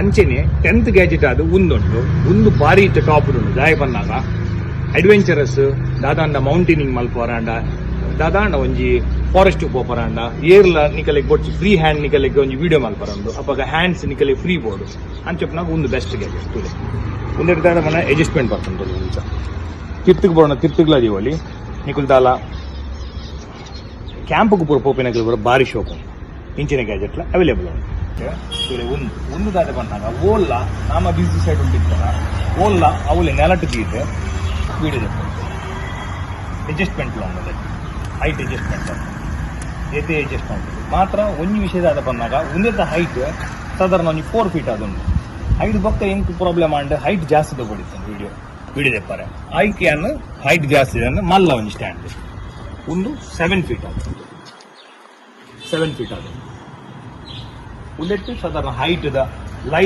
ಅಂಚೆನೆ 10th gadget ಅದು ಒಂದು ಬಾರಿ ಇತ್ತ ಟಾಪ್ ಉಂಡು ದಾಯ ಪನ್ನಾಗ ಅಡ್ವೆಂಚರಸ್ ದಾದಾಂಡ ಮೌಂಟೇನಿಂಗ್ ಮಲ್ಪರಾಂಡ ದಾದಾಂಡ ಒಂಜಿ ಫಾರೆಸ್ಟ್ ಪೋಪರಾಂಡ ಏರ್ಲ ನಿಕಲೆಗ್ ಬೊಡ್ಚಿ ಫ್ರೀ ಹ್ಯಾಂಡ್ ನಿಕಲೆಗ್ ಒಂಜಿ ವಿಡಿಯೋ ಮಲ್ಪರಂಡು ಅಪ್ಪಾಗ ಹ್ಯಾಂಡ್ಸ್ ನಿಕಲೆ ಫ್ರೀ ಬೋರ್ಡು ಅಂಚಪ್ನಾಗ ಒಂದು ಬೆಸ್ಟ್ ಗ್ಯಾಜೆಟ್ ತುಲೆ ಒಂದೆರಡು ದಾಡ ಮನ ಅಡ್ಜಸ್ಟ್ಮೆಂಟ್ ಬರ್ತಂತ ಇಂಚ ತಿರ್ತುಗ್ ಬೋಣ ತಿರ್ತುಗ್ಲ ದೀವಲಿ ನಿಕುಲ್ ದಾಲ ಕ್ಯಾಂಪ್ಗೆ ಪೂರ ಪೋಪಿನಕಲ್ ಬರೋ ಬಾರಿ ಶೋಕ್ ಇಂಚಿನ ಗ್ಯಾಜೆಟ್ಲ ಅವೈಲೇಬಲ್ ಉಂಟು ಒಂದು ದಾದ ಬಂದಾಗ ಓಲ್ಲ ನಾಮ ಬಿಸಿ ಸೈಡ್ ಉಂಟಿರ್ತಾರ ಓಲ್ಲ ಅವಲೆ ನೆಲಟ್ಟು ತೀಟೆ ವೀಡಿಯೋ ಅಡ್ಜಸ್ಟ್ಮೆಂಟ್ ಉಂಟು ಹೈಟ್ ಅಡ್ಜಸ್ಟ್ಮೆಂಟ್ ಎದೆ ಅಡ್ಜಸ್ಟ್ಮೆಂಟ್ ಮಾತ್ರ ಒಂದು ವಿಷಯದ ಬಂದಾಗ ಒಂದೇ ಹೈಟ್ ಸಾಧಾರಣ ಒಂದು 4 feet ಅದುಂಟು ಹೈಟ್ ಬೊಕ್ಕ ಎಂಕ್ ಪ್ರಾಬ್ಲಮ್ ಅಂಡ್ ಹೈಟ್ ಜಾಸ್ತಿ ತಗೊಳಿತ್ತು ವಿಡಿಯೋ ತೆಪ್ಪಾರೆ ಆಯ್ಕೆಯನ್ನು ಹೈಟ್ ಜಾಸ್ತಿ ಇದೆ ಅಂದ್ರೆ ಮಲ್ಲ ಒಂದು ಸ್ಟ್ಯಾಂಡ್ ಒಂದು 7 feet ಅದು 7 feet ಅದು ಉಲ್ಲೆಟ್ಟು ಸಾಧಾರಣ ಹೈಟ್ ಲೈಟ್